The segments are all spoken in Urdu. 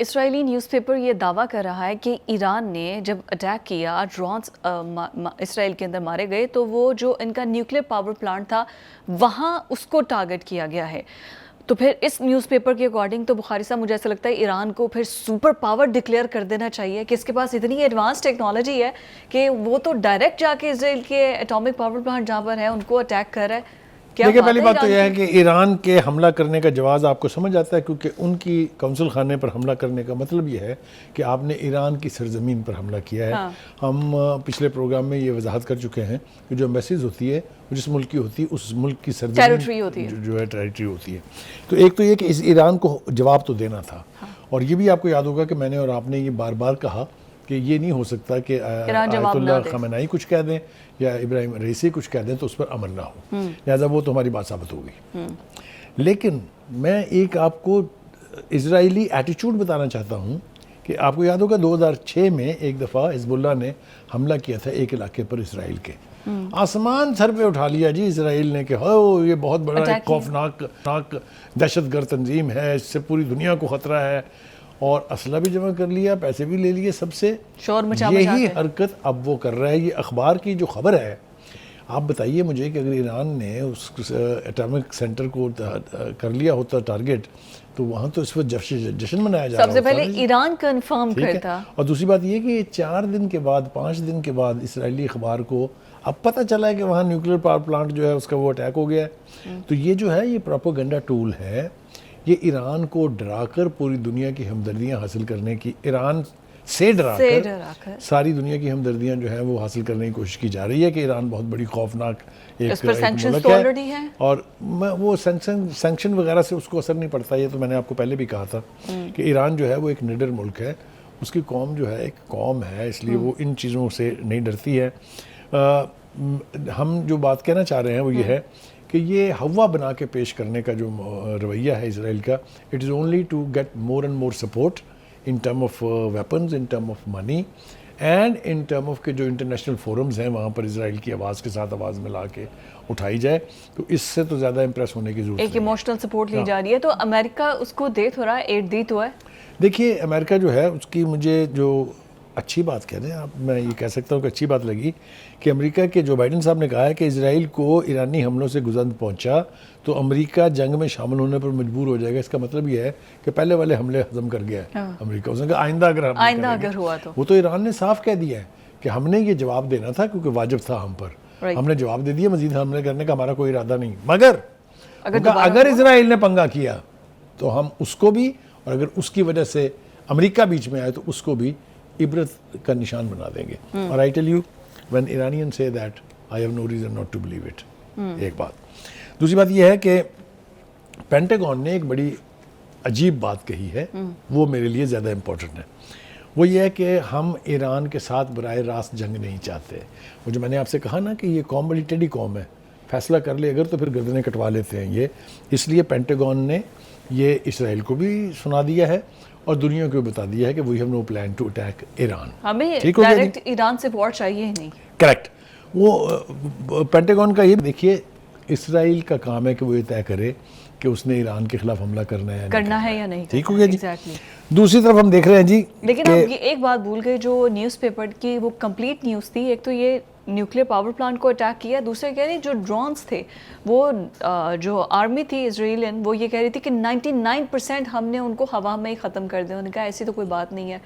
اسرائیلی نیوز پیپر یہ دعویٰ کر رہا ہے کہ ایران نے جب اٹیک کیا، ڈرونز اسرائیل کے اندر مارے گئے، تو وہ جو ان کا نیوکلیر پاور پلانٹ تھا وہاں اس کو ٹارگٹ کیا گیا ہے. تو پھر اس نیوز پیپر کے اکارڈنگ تو بخاری صاحب مجھے ایسا لگتا ہے ایران کو پھر سپر پاور ڈکلیئر کر دینا چاہیے کہ اس کے پاس اتنی ایڈوانس ٹیکنالوجی ہے کہ وہ تو ڈائریکٹ جا کے اسرائیل کے ایٹامک پاور پلانٹ جہاں پر ہے ان کو اٹیک کر رہا ہے. دیکھیں پہلی بات تو یہ ہے کہ ایران کے حملہ کرنے کا جواز آپ کو سمجھ آتا ہے، کیونکہ ان کی قونصل خانے پر حملہ کرنے کا مطلب یہ ہے کہ آپ نے ایران کی سرزمین پر حملہ کیا ہے. ہم پچھلے پروگرام میں یہ وضاحت کر چکے ہیں کہ جو ایمبیسیز ہوتی ہے جس ملک کی ہوتی ہے اس ملک کی سرزمین جو ہے ٹیریٹری ہوتی ہے. تو ایک تو یہ کہ اس ایران کو جواب تو دینا تھا، اور یہ بھی آپ کو یاد ہوگا کہ میں نے اور آپ نے یہ بار بار کہا کہ یہ نہیں ہو سکتا کہ آیت اللہ خامنائی کچھ کہہ دیں یا ابراہیم رئیسی کچھ کہہ دیں تو اس پر عمل نہ ہو، لہذا وہ تو ہماری بات ثابت ہو گئی. لیکن میں ایک آپ کو اسرائیلی ایٹیچیوڈ بتانا چاہتا ہوں کہ آپ کو یاد ہوگا 2006 میں ایک دفعہ حزب اللہ نے حملہ کیا تھا ایک علاقے پر اسرائیل کے. آسمان سر پہ اٹھا لیا جی اسرائیل نے کہ ہو یہ بہت بڑا ایک خوفناک دہشت گرد تنظیم ہے، اس سے پوری دنیا کو خطرہ ہے، اور اسلحہ بھی جمع کر لیا، پیسے بھی لے لیے سب سے. یہی حرکت اب وہ کر رہا ہے. یہ اخبار کی جو خبر ہے، آپ بتائیے مجھے کہ اگر ایران نے اس ایٹامک سینٹر کو کر لیا ہوتا ٹارگٹ تو وہاں تو اس وقت جشن منایا جا رہا ہوتا. سب سے پہلے ایران کنفرم کرتا. اور دوسری بات یہ کہ 4 دن کے بعد 5 دن کے بعد اسرائیلی اخبار کو اب پتہ چلا ہے کہ وہاں نیوکلیر پاور پلانٹ جو ہے اس کا وہ اٹیک ہو گیا ہے. تو یہ جو ہے یہ پروپیگنڈا ٹول ہے، یہ ایران کو ڈرا کر پوری دنیا کی ہمدردیاں حاصل کرنے کی، ایران سے ڈرا کر ساری دنیا کی ہمدردیاں جو ہیں وہ حاصل کرنے کی کوشش کی جا رہی ہے کہ ایران بہت بڑی خوفناک ایک ملک ہے، اور وہ سینکشن وغیرہ سے اس کو اثر نہیں پڑتا. یہ تو میں نے آپ کو پہلے بھی کہا تھا کہ ایران جو ہے وہ ایک نڈر ملک ہے، اس کی قوم جو ہے ایک قوم ہے، اس لیے وہ ان چیزوں سے نہیں ڈرتی ہے. ہم جو بات کہنا چاہ رہے ہیں وہ یہ ہے کہ یہ ہوا بنا کے پیش کرنے کا جو رویہ ہے اسرائیل کا، it is only to get more and more support in term of weapons, in term of money, and in term of کہ جو انٹرنیشنل فورمز ہیں وہاں پر اسرائیل کی آواز کے ساتھ آواز ملا کے اٹھائی جائے. تو اس سے تو زیادہ امپریس ہونے کی ضرورت ہے. ایک ایموشنل سپورٹ لی جا رہی ہے. تو امریکہ اس کو دے تھوڑا ایڈ دی تو ہے. دیکھیے امریکہ جو ہے اس کی مجھے جو اچھی بات کہہ دیں آپ، میں یہ کہہ سکتا ہوں کہ اچھی بات لگی کہ امریکہ کے جو بائیڈن صاحب نے کہا ہے کہ اسرائیل کو ایرانی حملوں سے گزند پہنچا تو امریکہ جنگ میں شامل ہونے پر مجبور ہو جائے گا. اس کا مطلب یہ ہے کہ پہلے والے حملے ہضم کر گیا ہے امریکہ. اس نے کہا آئندہ اگر ہوا تو وہ تو ایران نے صاف کہہ دیا ہے کہ ہم نے یہ جواب دینا تھا کیونکہ واجب تھا ہم پر، ہم نے جواب دے دیا، مزید حملے کرنے کا ہمارا کوئی ارادہ نہیں. مگر اگر اسرائیل نے پنگا کیا تو ہم اس کو بھی، اور اگر اس کی وجہ سے امریکہ بیچ میں آئے تو اس کو بھی عبرت کا نشان بنا دیں گے. اور I tell you when Iranians say that I have no reason not to believe it. ایک بات. دوسری بات یہ ہے کہ پینٹاگون نے ایک بڑی عجیب بات کہی ہے، وہ میرے لیے زیادہ امپورٹنٹ ہے. وہ یہ ہے کہ ہم ایران کے ساتھ براہ راست جنگ نہیں چاہتے. وہ جو میں نے آپ سے کہا نا کہ یہ قوم بڑی ٹیڑھی قوم ہے، فیصلہ کر لے اگر تو پھر گردنیں کٹوا لیتے ہیں یہ. اس لیے پینٹاگون نے یہ اسرائیل کو بھی سنا دیا ہے اور دنیا کو بتا دیا ہے کہ we have no plan to attack Iran. ہمیں ڈائریکٹ ایران سے وار چاہیے ہی نہیں. کریکٹ. وہ پینٹاگون کا یہ دیکھیے اسرائیل کا کام ہے کہ وہ یہ طے کرے کہ اس نے ایران کے خلاف حملہ کرنا ہے یا نہیں. ٹھیک ہو گیا جی. دوسری طرف ہم دیکھ رہے ہیں جی، لیکن آپ یہ ایک بات بھول گئے جو نیوز پیپر کی وہ کمپلیٹ نیوز تھی. ایک تو یہ نیوکلیر پاور پلانٹ کو اٹیک کیا، دوسرے کہہ رہی جو ڈرونز تھے وہ جو آرمی تھی اسرائیلین وہ یہ کہہ رہی تھی کہ 99% ہم نے ان کو ہوا میں ہی ختم کر دیا. انہوں نے کہا ایسی تو کوئی بات نہیں ہے،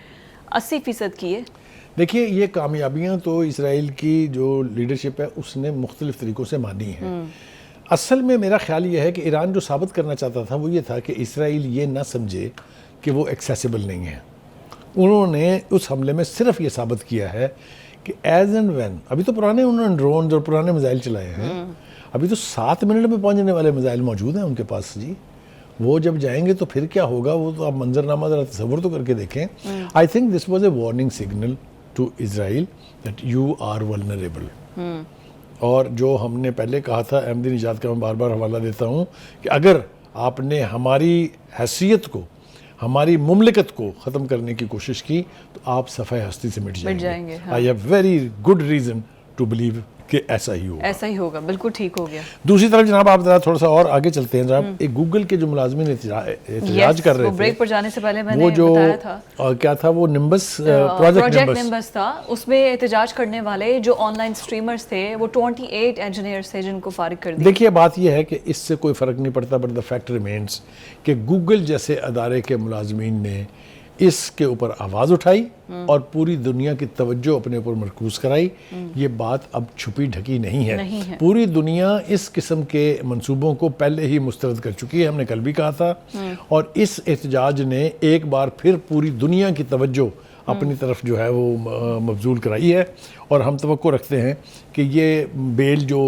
80% کی ہے. دیکھیے یہ کامیابیاں تو اسرائیل کی جو لیڈرشپ ہے اس نے مختلف طریقوں سے مانی ہیں. اصل میں میرا خیال یہ ہے کہ ایران جو ثابت کرنا چاہتا تھا وہ یہ تھا کہ اسرائیل یہ نہ سمجھے کہ وہ ایکسیسیبل نہیں ہے. انہوں نے اس حملے میں صرف یہ ثابت کیا ہے کہ ایز اینڈ وین، ابھی تو پرانے انہوں نے ڈرونز اور پرانے میزائل چلائے ہیں، ابھی تو 7 منٹ میں پہنچنے والے میزائل موجود ہیں ان کے پاس جی. وہ جب جائیں گے تو پھر کیا ہوگا وہ تو آپ منظرنامہ ذرا تصور تو کر کے دیکھیں. I think this was a warning signal to Israel that you are vulnerable. اور جو ہم نے پہلے کہا تھا، احمدی نژاد کا میں بار بار حوالہ دیتا ہوں کہ اگر آپ نے ہماری حیثیت کو، ہماری مملکت کو ختم کرنے کی کوشش کی تو آپ صفحہ ہستی سے مٹ جائیں گے. I have very good reason to believe کہ ایسا ہی ہوگا. ایسا ہی ہوگا, بالکل ٹھیک ہو گیا. دوسری طرف جناب آپ ذرا تھوڑا سا اور آگے چلتے ہیں جناب. ایک گوگل کے جو ملازمین احتجاج کر رہے تھے, بریک پر جانے سے پہلے میں نے وہ جو بتایا تھا کیا تھا, وہ نمبس پروجیکٹ نمبس تھا, اس میں احتجاج کرنے والے جو آن لائن اسٹریمرز تھے وہ 28 انجینئرز تھے جن کو فارغ کر دیا. دیکھیے بات یہ ہے کہ اس سے کوئی فرق نہیں پڑتا, بٹ دا فیکٹ ریمینز کہ گوگل جیسے ادارے کے ملازمین نے اس کے اوپر آواز اٹھائی اور پوری دنیا کی توجہ اپنے اوپر مرکوز کرائی. یہ بات اب چھپی ڈھکی نہیں ہے. پوری دنیا اس قسم کے منصوبوں کو پہلے ہی مسترد کر چکی ہے, ہم نے کل بھی کہا تھا, اور اس احتجاج نے ایک بار پھر پوری دنیا کی توجہ اپنی طرف جو ہے وہ مبذول کرائی ہے. اور ہم توقع رکھتے ہیں کہ یہ بیل جو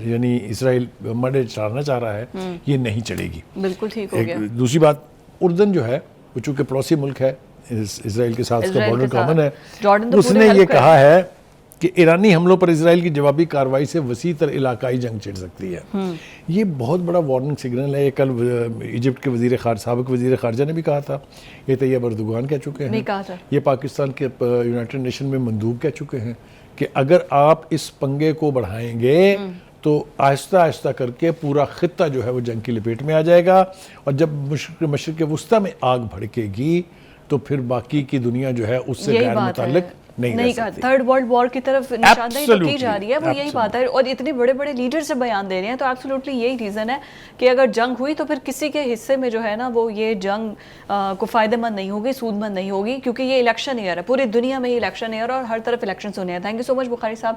یعنی اسرائیل مڈے چڑھانا چاہ رہا ہے یہ نہیں چڑھے گی. بالکل ٹھیک ہو گیا. دوسری بات, اردن جو ہے وہ چونکہ پڑوسی ملک ہے, اسرائیل کے ساتھ اس کا بارڈر کامن ہے, اس نے یہ کہا ہے کہ ایرانی حملوں پر اسرائیل کی جوابی کارروائی سے وسیع تر علاقائی جنگ چھڑ سکتی ہے. یہ بہت بڑا وارننگ سگنل ہے. کل ایجپٹ کے سابق وزیر خارجہ نے بھی کہا تھا, یہ طیب اردوغان کہہ چکے ہیں, یہ پاکستان کے یونائٹڈ نیشن میں مندوب کہہ چکے ہیں کہ اگر آپ اس پنگے کو بڑھائیں گے تو آہستہ آہستہ کر کے پورا خطہ جو ہے وہ جنگ کی لپیٹ میں آ جائے گا, اور جب مشرق وسطیٰ میں آگ بھڑکے گی تو پھر باقی کی دنیا جو ہے اس سے غیر متعلق نہیں رہ سکتی. تھرڈ ورلڈ وار کی طرف نشاندہی تو کی جا رہی ہے, وہ یہی بات ہے, اور اتنے بڑے بڑے لیڈر سے بیان دے رہے ہیں, تو ایبسولوٹلی یہی ریزن ہے کہ اگر جنگ ہوئی تو پھر کسی کے حصے میں جو ہے نا وہ یہ جنگ کو فائدہ مند نہیں ہوگی, سود مند نہیں ہوگی, کیونکہ یہ الیکشن ایئر ہے, پوری دنیا میں یہ الیکشن ایئر اور ہر طرف الیکشنز ہونے ہیں. تھینک یو سو مچ بخاری صاحب.